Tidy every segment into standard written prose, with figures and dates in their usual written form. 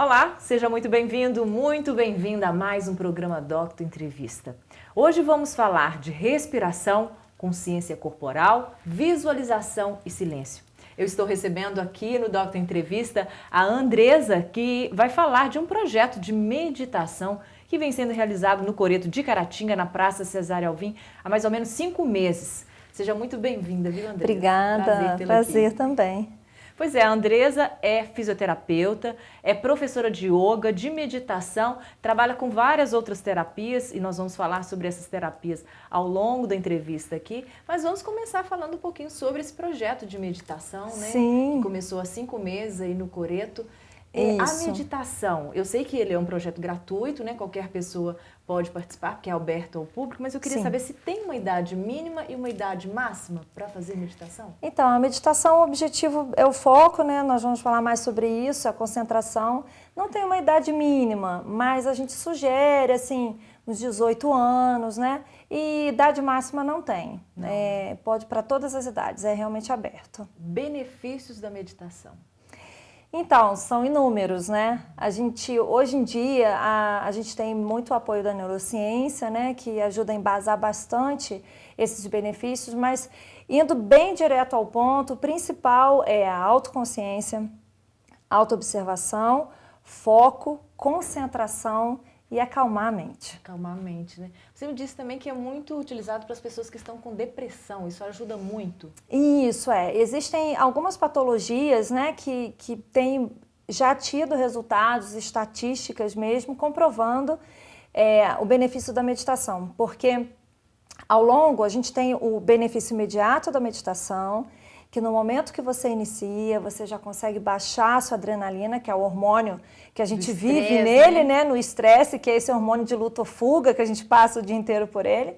Olá, seja muito bem-vindo, muito bem-vinda a mais um programa Doctor Entrevista. Hoje vamos falar de respiração, consciência corporal, visualização e silêncio. Eu estou recebendo aqui no Doctor Entrevista a Andresa, que vai falar de um projeto de meditação que vem sendo realizado no Coreto de Caratinga, na Praça Cesário Alvim, há mais ou menos 5 meses. Seja muito bem-vinda, viu, Andresa? Obrigada, prazer também. Pois é, a Andresa é fisioterapeuta, é professora de yoga, de meditação, trabalha com várias outras terapias e nós vamos falar sobre essas terapias ao longo da entrevista aqui, mas vamos começar falando um pouquinho sobre esse projeto de meditação, né? Sim. Que começou há 5 meses aí no Coreto. Isso. A meditação, eu sei que ele é um projeto gratuito, né? Qualquer pessoa pode participar, porque é aberto ao público, mas eu queria saber se tem uma idade mínima e uma idade máxima para fazer meditação? Então, a meditação, o objetivo é o foco, né? Nós vamos falar mais sobre isso, a concentração. Não tem uma idade mínima, mas a gente sugere, assim, uns 18 anos, né? E idade máxima não tem. Não. Pode para todas as idades, é realmente aberto. Benefícios da meditação. Então, são inúmeros, né? Hoje em dia, a gente tem muito apoio da neurociência, né? Que ajuda a embasar bastante esses benefícios, mas indo bem direto ao ponto, o principal é a autoconsciência, autoobservação, foco, concentração e acalmar a mente. Acalmar a mente, né? Você me disse também que é muito utilizado para as pessoas que estão com depressão, isso ajuda muito? Isso, existem algumas patologias, né, que têm já tido resultados, estatísticas mesmo, comprovando o benefício da meditação, porque ao longo a gente tem o benefício imediato da meditação, que no momento que você inicia, você já consegue baixar a sua adrenalina, que é o hormônio que a gente vive nele, né? No estresse, que é esse hormônio de luta ou fuga, que a gente passa o dia inteiro por ele.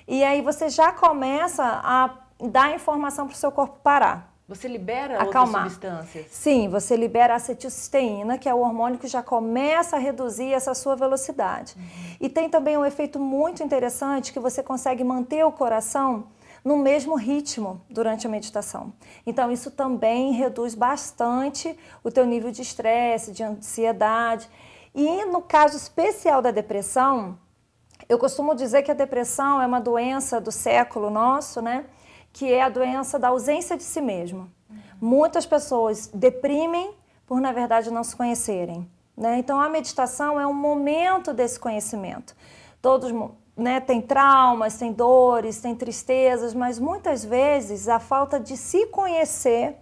E aí você já começa a dar informação para o seu corpo parar. Você libera acalmar. Outras substâncias? Sim, você libera a acetilcisteína, que é o hormônio que já começa a reduzir essa sua velocidade. E tem também um efeito muito interessante, que você consegue manter o coração no mesmo ritmo durante a meditação. Então, isso também reduz bastante o teu nível de estresse, de ansiedade. E no caso especial da depressão, eu costumo dizer que a depressão é uma doença do século nosso, né? Que é a doença da ausência de si mesmo. Muitas pessoas deprimem por, na verdade, não se conhecerem, né? Então, a meditação é um momento desse conhecimento. Todos tem traumas, tem dores, tem tristezas, mas muitas vezes a falta de se conhecer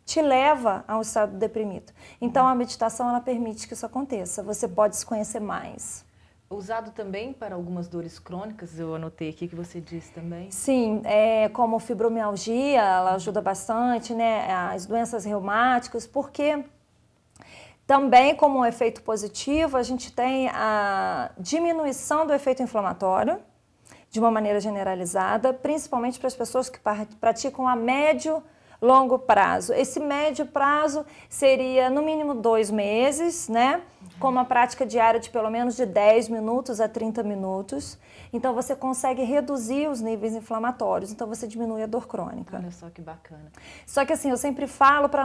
te leva a um estado deprimido. Então a meditação ela permite que isso aconteça, você pode se conhecer mais. Usado também para algumas dores crônicas, eu anotei aqui que você disse também. Sim, como fibromialgia, ela ajuda bastante, né? As doenças reumáticas, porque também, como um efeito positivo, a gente tem a diminuição do efeito inflamatório, de uma maneira generalizada, principalmente para as pessoas que praticam a médio, longo prazo. Esse médio prazo seria, no mínimo, 2 meses, né? Com uma prática diária de pelo menos de 10 minutos a 30 minutos. Então, você consegue reduzir os níveis inflamatórios, então você diminui a dor crônica. Olha só que bacana. Só que assim, eu sempre falo para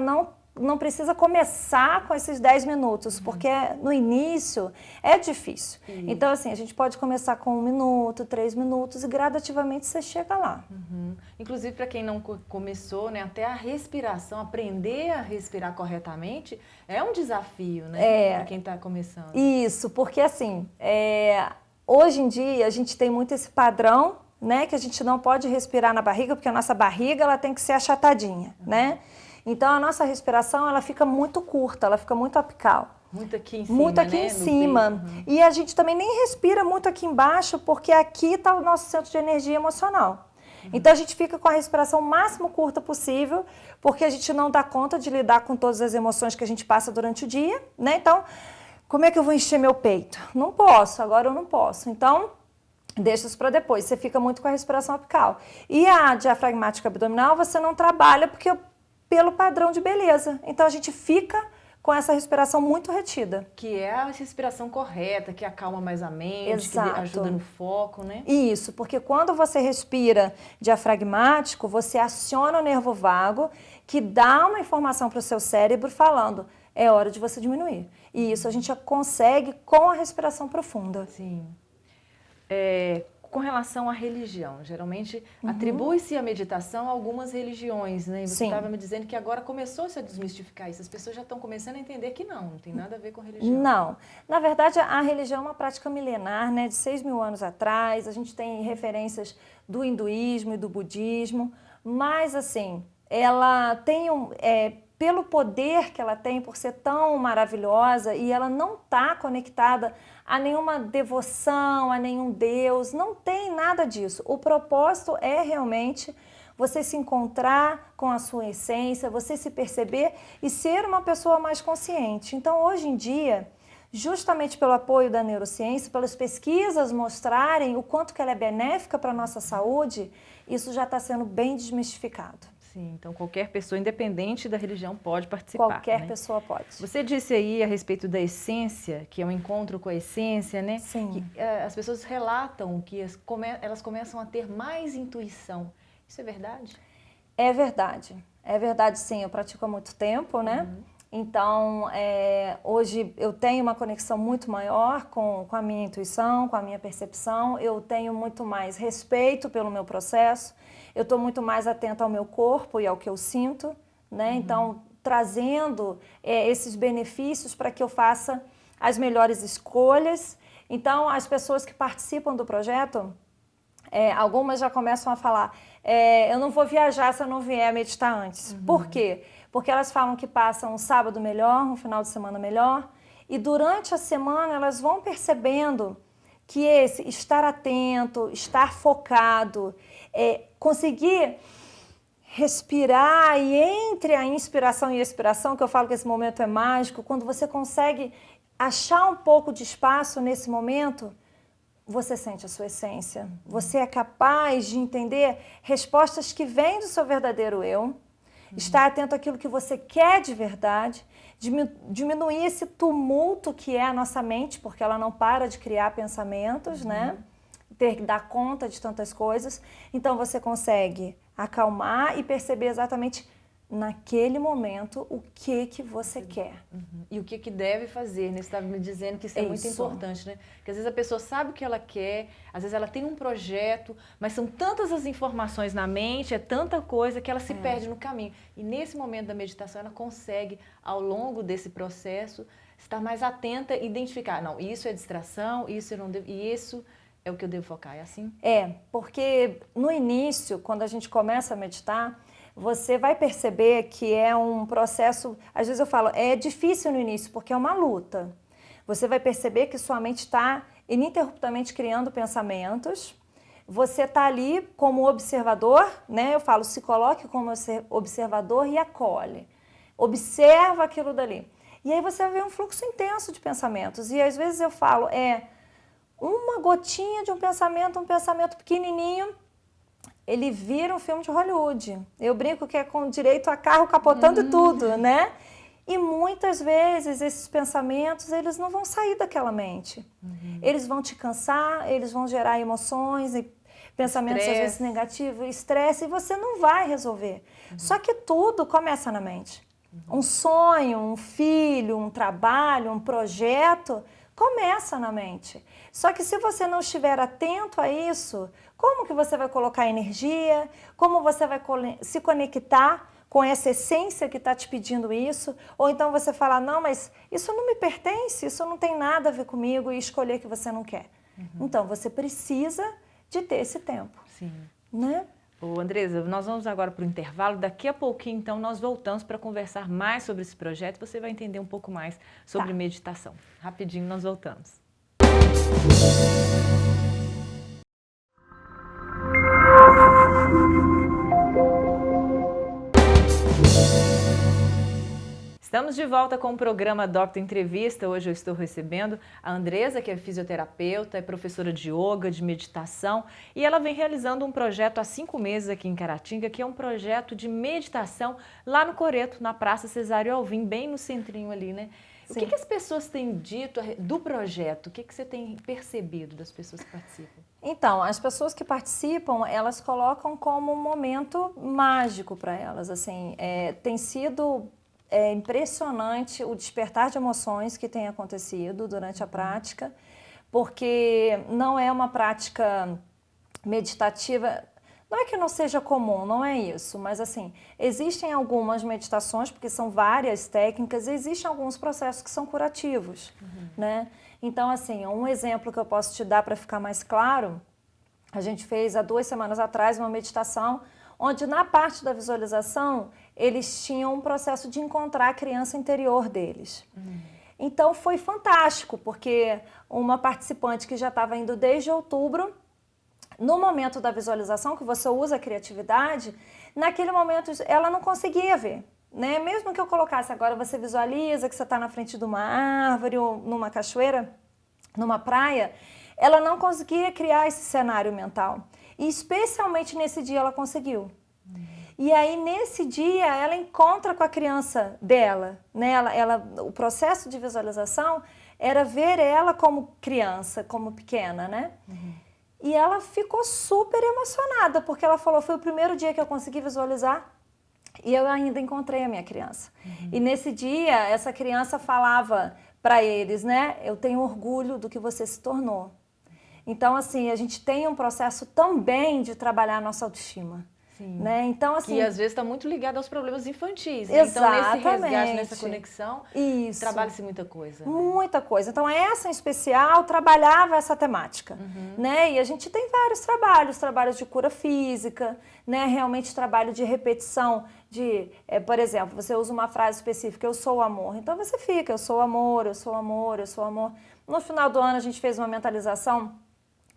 não precisa começar com esses 10 minutos, porque no início é difícil. Então, assim, a gente pode começar com 1 minuto, 3 minutos e gradativamente você chega lá. Inclusive, para quem não começou, né, até a respiração, aprender a respirar corretamente é um desafio, né, para quem está começando. Isso, porque assim, hoje em dia a gente tem muito esse padrão, né, que a gente não pode respirar na barriga, porque a nossa barriga ela tem que ser achatadinha, né? Então, a nossa respiração, ela fica muito curta, ela fica muito apical. Muito aqui em cima, muito aqui em cima. E a gente também nem respira muito aqui embaixo, porque aqui está o nosso centro de energia emocional. Então, a gente fica com a respiração o máximo curta possível, porque a gente não dá conta de lidar com todas as emoções que a gente passa durante o dia, né? Então, como é que eu vou encher meu peito? Não posso, agora eu não posso. Então, deixa isso para depois. Você fica muito com a respiração apical. E a diafragmática abdominal, você não trabalha pelo padrão de beleza. Então, a gente fica com essa respiração muito retida. Que é a respiração correta, que acalma mais a mente, Exato. Que ajuda no foco, né? Isso, porque quando você respira diafragmático, você aciona o nervo vago, que dá uma informação para o seu cérebro falando, é hora de você diminuir. E isso a gente já consegue com a respiração profunda. Sim. Com relação à religião, geralmente atribui-se a meditação a algumas religiões, né? E você estava me dizendo que agora começou-se a desmistificar isso. As pessoas já estão começando a entender que não tem nada a ver com religião. Não. Na verdade, a religião é uma prática milenar, né? De 6.000 anos atrás. A gente tem referências do hinduísmo e do budismo. Mas, assim, ela tem pelo poder que ela tem, por ser tão maravilhosa, e ela não está conectada a nenhuma devoção, a nenhum Deus, não tem nada disso. O propósito é realmente você se encontrar com a sua essência, você se perceber e ser uma pessoa mais consciente. Então, hoje em dia, justamente pelo apoio da neurociência, pelas pesquisas mostrarem o quanto que ela é benéfica para a nossa saúde, isso já está sendo bem desmistificado. Sim, então qualquer pessoa, independente da religião, pode participar. Qualquer pessoa pode. Você disse aí a respeito da essência, que é um encontro com a essência, né? Sim. Que, as pessoas relatam que elas começam a ter mais intuição. Isso é verdade? É verdade. É verdade, sim. Eu pratico há muito tempo, né? Então, hoje eu tenho uma conexão muito maior com a minha intuição, com a minha percepção. Eu tenho muito mais respeito pelo meu processo. Eu estou muito mais atenta ao meu corpo e ao que eu sinto, né? Então, trazendo esses benefícios para que eu faça as melhores escolhas. Então, as pessoas que participam do projeto, algumas já começam a falar, eu não vou viajar se eu não vier meditar antes. Por quê? Porque elas falam que passam um sábado melhor, um final de semana melhor, e durante a semana elas vão percebendo que esse estar atento, estar focado, conseguir respirar, e entre a inspiração e a expiração, que eu falo que esse momento é mágico, quando você consegue achar um pouco de espaço nesse momento, você sente a sua essência. Você é capaz de entender respostas que vêm do seu verdadeiro eu, estar atento àquilo que você quer de verdade, diminuir esse tumulto que é a nossa mente, porque ela não para de criar pensamentos, né? Ter que dar conta de tantas coisas. Então você consegue acalmar e perceber exatamente naquele momento o que você quer. E o que deve fazer, né? Você estava me dizendo que isso é muito importante, né? Porque às vezes a pessoa sabe o que ela quer, às vezes ela tem um projeto, mas são tantas as informações na mente, é tanta coisa que ela se perde no caminho. E nesse momento da meditação ela consegue, ao longo desse processo, estar mais atenta e identificar, não, isso é distração, isso eu não devo, e isso é o que eu devo focar, é assim? Porque no início, quando a gente começa a meditar, você vai perceber que é um processo, às vezes eu falo, é difícil no início, porque é uma luta. Você vai perceber que sua mente está ininterruptamente criando pensamentos, você está ali como observador, né? Eu falo, se coloque como observador e acolhe. Observa aquilo dali. E aí você vai ver um fluxo intenso de pensamentos. E às vezes eu falo, uma gotinha de um pensamento pequenininho, ele vira um filme de Hollywood. Eu brinco que é com direito a carro capotando e tudo, né? E muitas vezes esses pensamentos, eles não vão sair daquela mente. Eles vão te cansar, eles vão gerar emoções e pensamentos às vezes negativos, estresse, e você não vai resolver. Só que tudo começa na mente. Um sonho, um filho, um trabalho, um projeto, começa na mente. Só que se você não estiver atento a isso, como que você vai colocar energia? Como você vai se conectar com essa essência que está te pedindo isso? Ou então você falar, não, mas isso não me pertence, isso não tem nada a ver comigo, e escolher que você não quer. Então, você precisa de ter esse tempo. Sim. Né? Ô, Andresa, nós vamos agora para o intervalo. Daqui a pouquinho, então, nós voltamos para conversar mais sobre esse projeto. Você vai entender um pouco mais sobre meditação. Rapidinho, nós voltamos. Estamos de volta com o programa Doctor Entrevista. Hoje eu estou recebendo a Andresa, que é fisioterapeuta, é professora de yoga, de meditação, e ela vem realizando um projeto há 5 meses aqui em Caratinga, que é um projeto de meditação lá no Coreto, na Praça Cesário Alvim, bem no centrinho ali, né? Sim. O que as pessoas têm dito do projeto? O que você tem percebido das pessoas que participam? Então, as pessoas que participam, elas colocam como um momento mágico para elas, assim, tem sido é impressionante o despertar de emoções que tem acontecido durante a prática, porque não é uma prática meditativa. Não é que não seja comum, não é isso, mas assim, existem algumas meditações, porque são várias técnicas, existem alguns processos que são curativos, né? Então, assim, um exemplo que eu posso te dar para ficar mais claro, a gente fez há 2 semanas atrás uma meditação, onde na parte da visualização, eles tinham um processo de encontrar a criança interior deles. Então, foi fantástico, porque uma participante que já estava indo desde outubro, no momento da visualização, que você usa a criatividade, naquele momento ela não conseguia ver, né? Mesmo que eu colocasse agora, você visualiza que você está na frente de uma árvore ou numa cachoeira, numa praia, ela não conseguia criar esse cenário mental. E especialmente nesse dia ela conseguiu. E aí nesse dia ela encontra com a criança dela, né? O processo de visualização era ver ela como criança, como pequena, né? E ela ficou super emocionada, porque ela falou, foi o primeiro dia que eu consegui visualizar e eu ainda encontrei a minha criança. E nesse dia, essa criança falava para eles, né, eu tenho orgulho do que você se tornou. Então, assim, a gente tem um processo também de trabalhar a nossa autoestima. Né? Então, assim, que às vezes está muito ligado aos problemas infantis. Né? Então, nesse resgate, nessa conexão, trabalha-se muita coisa. Muita coisa. Então, essa em especial trabalhava essa temática. Né? E a gente tem vários trabalhos de cura física, né? Realmente trabalho de repetição, por exemplo, você usa uma frase específica, eu sou o amor. Então, você fica, eu sou o amor, eu sou o amor, eu sou o amor. No final do ano, a gente fez uma mentalização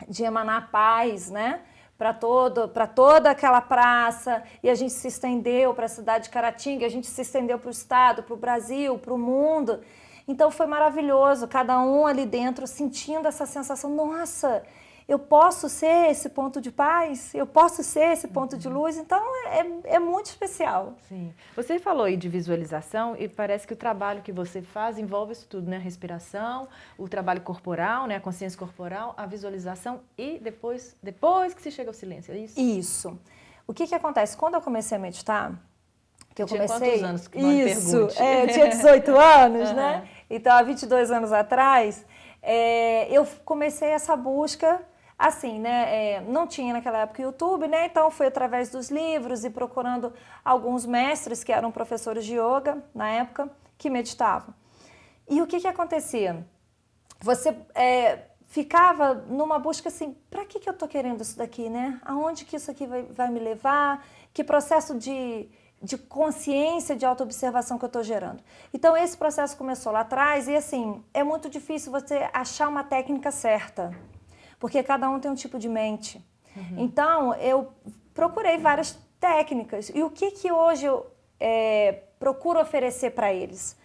de emanar paz, né? Para toda aquela praça, e a gente se estendeu para a cidade de Caratinga, a gente se estendeu para o estado, para o Brasil, para o mundo. Então foi maravilhoso, cada um ali dentro sentindo essa sensação, nossa, eu posso ser esse ponto de paz, eu posso ser esse ponto de luz, então é muito especial. Sim. Você falou aí de visualização e parece que o trabalho que você faz envolve isso tudo, né? A respiração, o trabalho corporal, né? A consciência corporal, a visualização e depois que se chega ao silêncio, é isso? Isso. O que acontece? Quando eu comecei a meditar, que eu comecei... Quantos anos? Que me isso, pergunte. Eu tinha 18 anos, né? Então, há 22 anos atrás, eu comecei essa busca... Assim, né, não tinha naquela época YouTube, né, então foi através dos livros e procurando alguns mestres que eram professores de yoga, na época, que meditavam. E o que acontecia? Você ficava numa busca assim, para que eu estou querendo isso daqui, né? Aonde que isso aqui vai me levar? Que processo de consciência, de autoobservação que eu estou gerando? Então, esse processo começou lá atrás e, assim, é muito difícil você achar uma técnica certa, porque cada um tem um tipo de mente. Então, eu procurei várias técnicas. E o que hoje eu procuro oferecer para eles?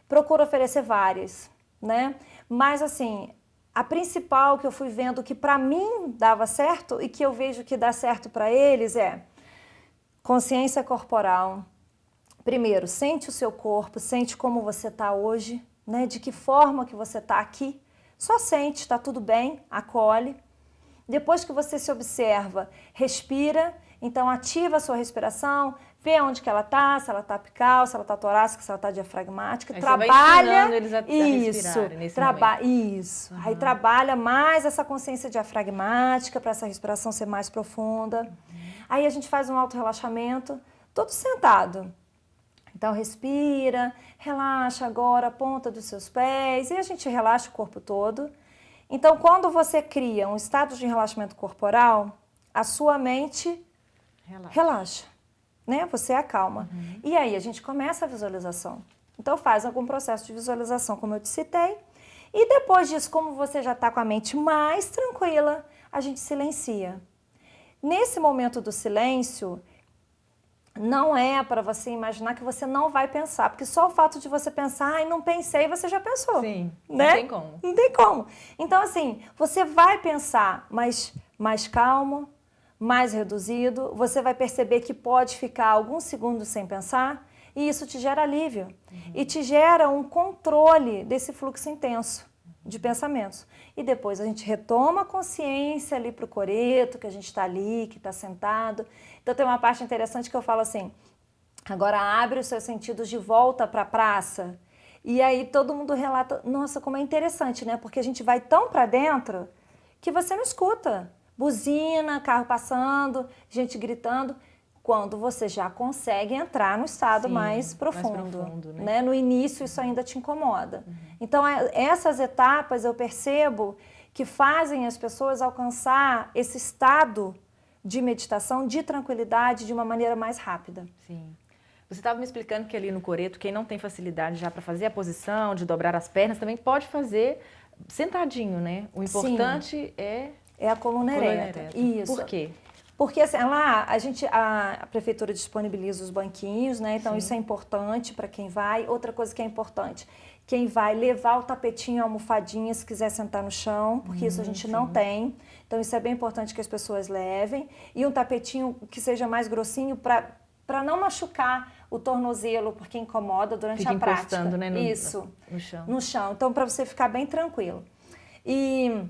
Procuro oferecer várias, né? Mas, assim, a principal que eu fui vendo que para mim dava certo e que eu vejo que dá certo para eles é consciência corporal. Primeiro, sente o seu corpo, sente como você está hoje, né? De que forma que você está aqui. Só sente, está tudo bem, acolhe. Depois que você se observa, respira, então ativa a sua respiração, vê onde que ela está, se ela está apical, se ela está torácica, se ela está diafragmática. Aí trabalha você vai ensinando eles a respirarem nesse momento. Isso. Aí trabalha mais essa consciência diafragmática para essa respiração ser mais profunda. Aí a gente faz um auto-relaxamento, todo sentado. Então, respira, relaxa agora a ponta dos seus pés e a gente relaxa o corpo todo. Então, quando você cria um estado de relaxamento corporal, a sua mente relaxa, né? Você acalma. E aí, a gente começa a visualização. Então, faz algum processo de visualização, como eu te citei. E depois disso, como você já está com a mente mais tranquila, a gente silencia. Nesse momento do silêncio... Não é para você imaginar que você não vai pensar, porque só o fato de você pensar, ai, não pensei, você já pensou. Sim, né? Não tem como. Não tem como. Então, assim, você vai pensar, mas mais calmo, mais reduzido, você vai perceber que pode ficar alguns segundos sem pensar e isso te gera alívio. E te gera um controle desse fluxo intenso de pensamentos. E depois a gente retoma a consciência ali para o coreto, que a gente está ali, que está sentado. Então tem uma parte interessante que eu falo assim, Agora abre os seus sentidos de volta para a praça. E aí todo mundo relata, nossa, como é interessante, né? Porque a gente vai tão para dentro que você não escuta. Buzina, carro passando, gente gritando. Quando você já consegue entrar no estado mais profundo, né? No início isso ainda te incomoda. Então essas etapas eu percebo que fazem as pessoas alcançar esse estado de meditação, de tranquilidade, de uma maneira mais rápida. Sim. Você estava me explicando que ali no coreto, quem não tem facilidade já para fazer a posição, de dobrar as pernas, também pode fazer sentadinho, né? O importante é a coluna ereta. Isso. Por quê? Porque assim, lá a prefeitura disponibiliza os banquinhos, né? Então isso é importante para quem vai. Outra coisa que é importante, quem vai levar o tapetinho, a almofadinha, se quiser sentar no chão, porque isso a gente não tem. Então isso é bem importante que as pessoas levem. E um tapetinho que seja mais grossinho para não machucar o tornozelo, porque incomoda durante a prática. Né, no chão. Então, para você ficar bem tranquilo. E,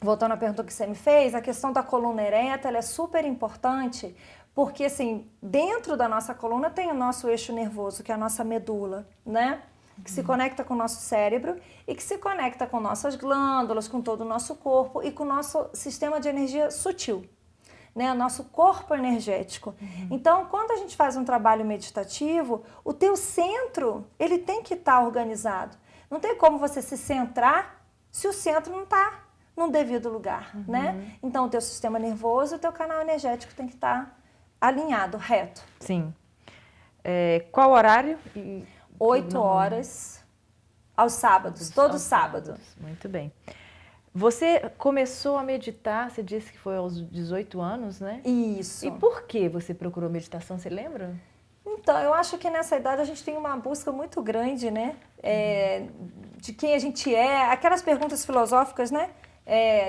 voltando à pergunta que você me fez, a questão da coluna ereta, ela é super importante, porque, assim, dentro da nossa coluna tem o nosso eixo nervoso, que é a nossa medula, né? Que se conecta com o nosso cérebro e que se conecta com nossas glândulas, com todo o nosso corpo e com o nosso sistema de energia sutil. Né, nosso corpo energético. Então, quando a gente faz um trabalho meditativo, o teu centro, ele tem que estar organizado. Não tem como você se centrar se o centro não está no devido lugar, né? Então, o teu sistema nervoso, o teu canal energético tem que estar alinhado, reto. Sim. Qual horário? 8 horas aos sábados, todo sábado. Muito bem. Você começou a meditar, você disse que foi aos 18 anos, né? Isso. E por que você procurou meditação, você lembra? Então, eu acho que nessa idade a gente tem uma busca muito grande, né? De quem a gente é, aquelas perguntas filosóficas, né?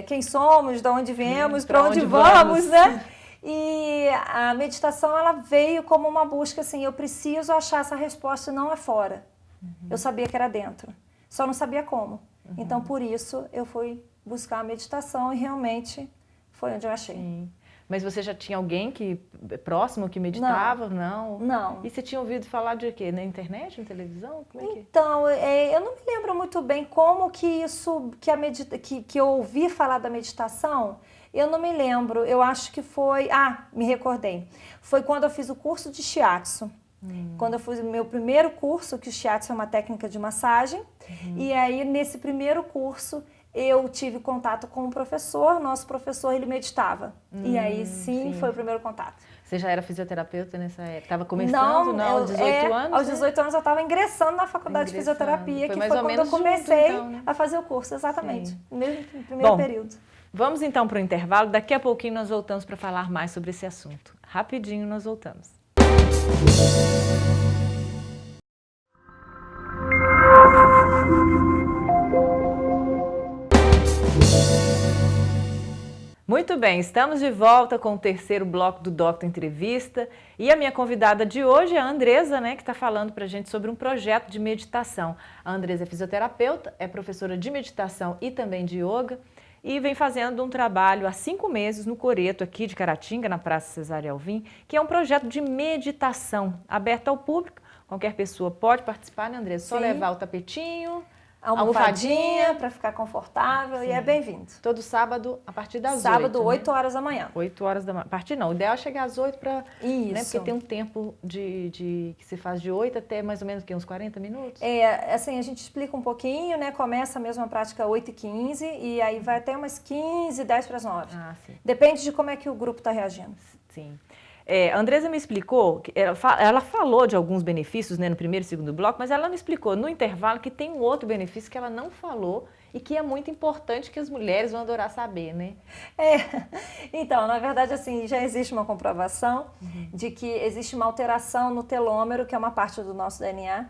Quem somos, de onde viemos, para onde vamos, né? E a meditação, ela veio como uma busca, assim, eu preciso achar essa resposta, não é fora. Eu sabia que era dentro, só não sabia como. Então, por isso, eu fui buscar a meditação e realmente foi onde eu achei. Sim. Mas você já tinha alguém próximo que meditava? Não. Não. E você tinha ouvido falar de quê? Na internet, na televisão? Como é que... Então, eu não me lembro muito bem como que isso, que eu ouvi falar da meditação, eu não me lembro. Eu acho que foi... me recordei. Foi quando eu fiz o curso de Shiatsu. Quando eu fiz o meu primeiro curso, que o Shiatsu é uma técnica de massagem, e aí nesse primeiro curso eu tive contato com um professor, nosso professor, ele meditava. E aí sim, foi o primeiro contato. Você já era fisioterapeuta nessa época? Estava começando, não, aos 18 anos? Aos 18 anos eu estava ingressando na faculdade de fisioterapia, que foi quando eu comecei a fazer o curso, exatamente, no primeiro período. Vamos então para o intervalo, daqui a pouquinho nós voltamos para falar mais sobre esse assunto. Rapidinho nós voltamos. Muito bem, estamos de volta com o terceiro bloco do Doctor Entrevista e a minha convidada de hoje é a Andresa, né, que está falando para a gente sobre um projeto de meditação. A Andresa é fisioterapeuta, é professora de meditação e também de yoga e vem fazendo um trabalho há 5 meses no Coreto, aqui de Caratinga, na Praça Cesária Alvim, que é um projeto de meditação aberto ao público. Qualquer pessoa pode participar, né, Andressa? Só levar o tapetinho, almofadinha para ficar confortável. Sim. E é bem-vindo. Todo sábado a partir das 8. Sábado, 8 horas da manhã. 8 horas da manhã. A partir não, o ideal é chegar às 8 para... Isso. Né, porque tem um tempo que se faz de 8 até mais ou menos uns 40 minutos? Assim, a gente explica um pouquinho, né? Começa mesmo a prática 8h15 e aí vai até umas 15, 10 para as 9. Sim. Depende de como é que o grupo está reagindo. Sim. A Andresa me explicou, ela falou de alguns benefícios, né, no primeiro e segundo bloco, mas ela me explicou no intervalo que tem um outro benefício que ela não falou e que é muito importante, que as mulheres vão adorar saber, né? Então, na verdade, assim, já existe uma comprovação de que existe uma alteração no telômero, que é uma parte do nosso DNA,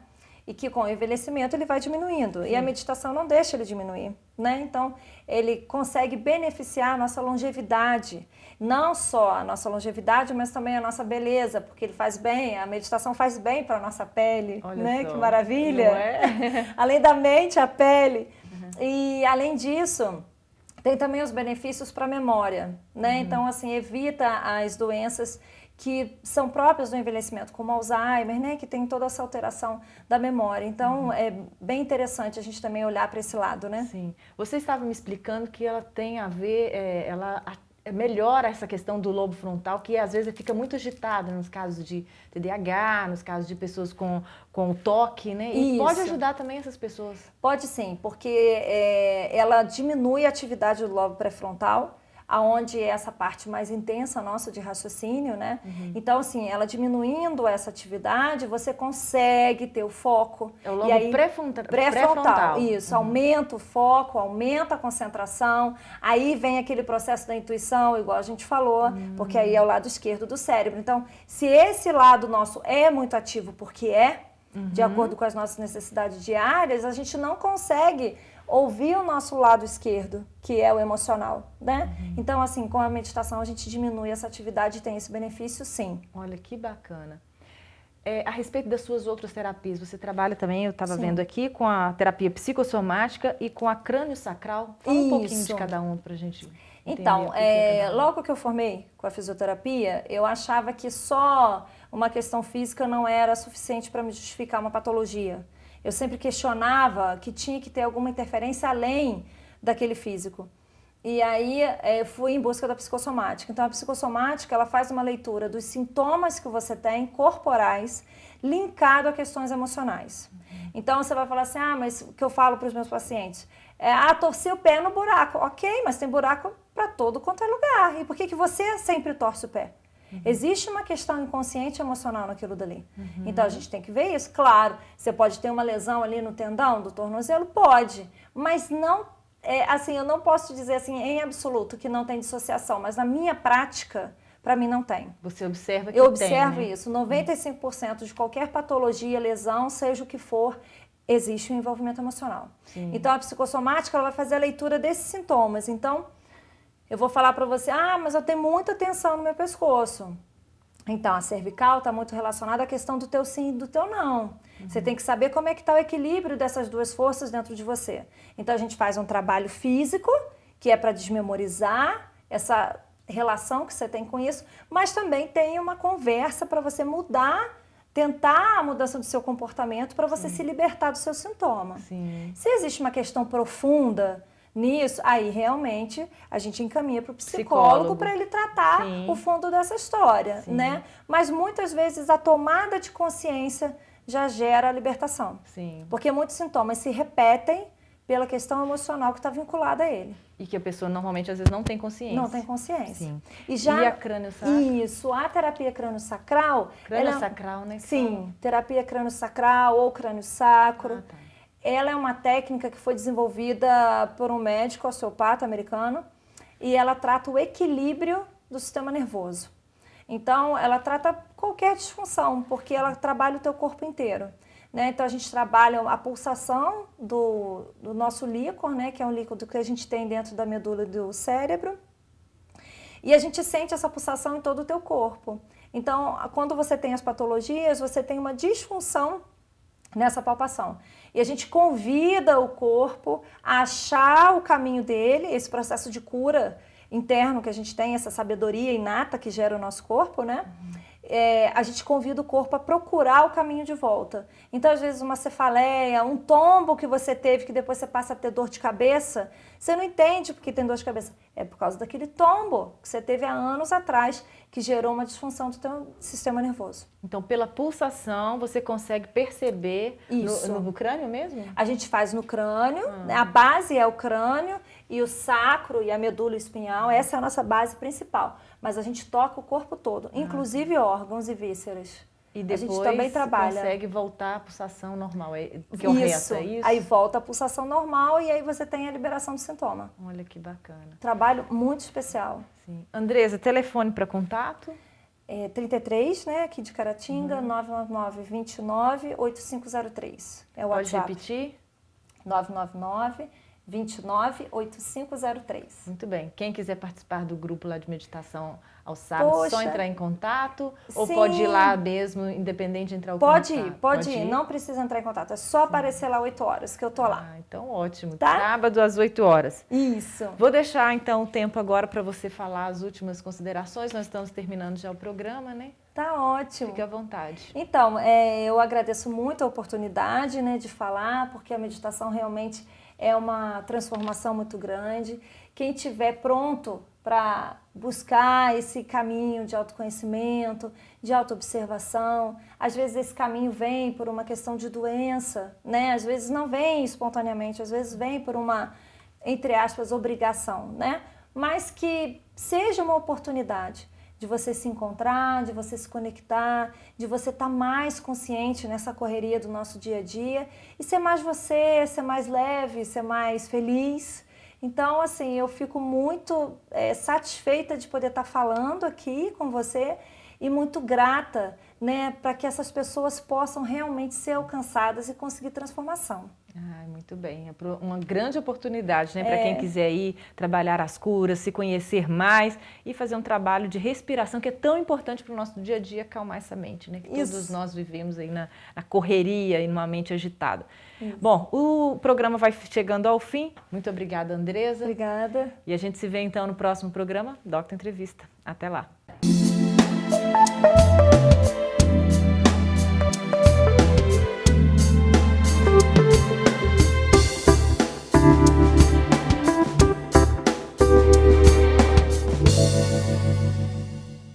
e que com o envelhecimento ele vai diminuindo. Sim. E a meditação não deixa ele diminuir, né? Então, ele consegue beneficiar a nossa longevidade. Não só a nossa longevidade, mas também a nossa beleza, porque ele faz bem, a meditação faz bem para a nossa pele. Olha né? Só. Que maravilha! Não é? Além da mente, a pele. E, além disso, tem também os benefícios para a memória, né? Então, assim, evita as doenças que são próprias do envelhecimento, como Alzheimer, né, que tem toda essa alteração da memória. Então, é bem interessante a gente também olhar para esse lado, né? Sim. Você estava me explicando que ela tem a ver, melhora essa questão do lobo frontal, que às vezes fica muito agitada nos casos de TDAH, nos casos de pessoas com toque, né? E Isso. pode ajudar também essas pessoas? Pode sim, porque ela diminui a atividade do lobo pré-frontal, aonde é essa parte mais intensa nossa de raciocínio, né? Então, assim, ela diminuindo essa atividade, você consegue ter o foco. É o lobo pré-frontal. Isso, aumenta o foco, aumenta a concentração, aí vem aquele processo da intuição, igual a gente falou, porque aí é o lado esquerdo do cérebro. Então, se esse lado nosso é muito ativo, porque de acordo com as nossas necessidades diárias, a gente não consegue ouvir o nosso lado esquerdo, que é o emocional, né? Então, assim, com a meditação a gente diminui essa atividade e tem esse benefício, sim. Olha, que bacana. A respeito das suas outras terapias, você trabalha também, eu estava vendo aqui, com a terapia psicossomática e com a crânio-sacral. Fala um pouquinho de cada um para a gente entender. Então, logo que eu formei com a fisioterapia, eu achava que só uma questão física não era suficiente para me justificar uma patologia. Eu sempre questionava que tinha que ter alguma interferência além daquele físico. E aí fui em busca da psicossomática. Então a psicossomática ela faz uma leitura dos sintomas que você tem corporais linkado a questões emocionais. Então você vai falar assim, mas o que eu falo para os meus pacientes torcer o pé no buraco. Ok, mas tem buraco para todo quanto é lugar. E por que você sempre torce o pé? Existe uma questão inconsciente emocional naquilo dali. Então a gente tem que ver isso. Claro, você pode ter uma lesão ali no tendão do tornozelo? Pode, mas não, assim, eu não posso dizer assim em absoluto que não tem dissociação, mas na minha prática, para mim não tem. Você observa que eu observo tem, né? isso. 95% de qualquer patologia, lesão, seja o que for, existe um envolvimento emocional. Sim. Então a psicossomática ela vai fazer a leitura desses sintomas. Então eu vou falar para você, mas eu tenho muita tensão no meu pescoço. Então, a cervical está muito relacionada à questão do teu sim e do teu não. Você tem que saber como é que está o equilíbrio dessas duas forças dentro de você. Então, a gente faz um trabalho físico, que é para desmemorizar essa relação que você tem com isso, mas também tem uma conversa para você mudar, tentar a mudança do seu comportamento para você se libertar do seu sintoma. Sim. Se existe uma questão profunda nisso, aí realmente a gente encaminha para o psicólogo para ele tratar o fundo dessa história, né? Mas muitas vezes a tomada de consciência já gera a libertação. Sim. Porque muitos sintomas se repetem pela questão emocional que está vinculada a ele. E que a pessoa normalmente às vezes não tem consciência. Não tem consciência. Sim. E a crânio-sacral? Isso, a terapia crânio-sacral... Crânio-sacral, né? Sim, terapia crânio-sacral ou crânio-sacro. Tá. Ela é uma técnica que foi desenvolvida por um médico osteopata americano e ela trata o equilíbrio do sistema nervoso. Então, ela trata qualquer disfunção, porque ela trabalha o teu corpo inteiro, né? Então, a gente trabalha a pulsação do nosso líquor, né? Que é um líquido que a gente tem dentro da medula do cérebro. E a gente sente essa pulsação em todo o teu corpo. Então, quando você tem as patologias, você tem uma disfunção nessa palpação. E a gente convida o corpo a achar o caminho dele, esse processo de cura interno que a gente tem, essa sabedoria inata que gera o nosso corpo, né? A gente convida o corpo a procurar o caminho de volta. Então, às vezes, uma cefaleia, um tombo que você teve, que depois você passa a ter dor de cabeça, você não entende porque tem dor de cabeça. É por causa daquele tombo que você teve há anos atrás, que gerou uma disfunção do teu sistema nervoso. Então, pela pulsação, você consegue perceber no crânio mesmo? A gente faz no crânio, a base é o crânio e o sacro e a medula espinhal, essa é a nossa base principal. Mas a gente toca o corpo todo, inclusive órgãos e vísceras. E depois a gente também trabalha. Consegue voltar à pulsação normal, que é o reto, é isso? Aí volta a pulsação normal e aí você tem a liberação do sintoma. Olha que bacana. Trabalho muito especial. Sim. Andresa, telefone para contato? 33, né, aqui de Caratinga, 999-29-8503. É o WhatsApp. Pode repetir? 999 298503. Muito bem. Quem quiser participar do grupo lá de meditação aos sábados, só entrar em contato? Ou pode ir lá mesmo, independente de entrar o contato? Pode ir. Não precisa entrar em contato. É só aparecer lá 8 horas que eu tô lá. Então ótimo. Tá? Sábado às 8 horas. Isso. Vou deixar então o tempo agora para você falar as últimas considerações. Nós estamos terminando já o programa, né? Tá ótimo. Fique à vontade. Então, eu agradeço muito a oportunidade, né, de falar, porque a meditação realmente é uma transformação muito grande. Quem estiver pronto para buscar esse caminho de autoconhecimento, de autoobservação, às vezes esse caminho vem por uma questão de doença, né? Às vezes não vem espontaneamente, às vezes vem por uma, entre aspas, obrigação, né? Mas que seja uma oportunidade de você se encontrar, de você se conectar, de você estar mais consciente nessa correria do nosso dia a dia e ser mais você, ser mais leve, ser mais feliz. Então, assim, eu fico muito satisfeita de poder estar falando aqui com você e muito grata, né, para que essas pessoas possam realmente ser alcançadas e conseguir transformação. Muito bem, é uma grande oportunidade, né, para quem quiser ir trabalhar as curas, se conhecer mais e fazer um trabalho de respiração que é tão importante para o nosso dia a dia, acalmar essa mente, né, que todos nós vivemos aí na correria e numa mente agitada. Isso. Bom, o programa vai chegando ao fim. Muito obrigada, Andresa. Obrigada. E a gente se vê então no próximo programa, Doctor Entrevista. Até lá.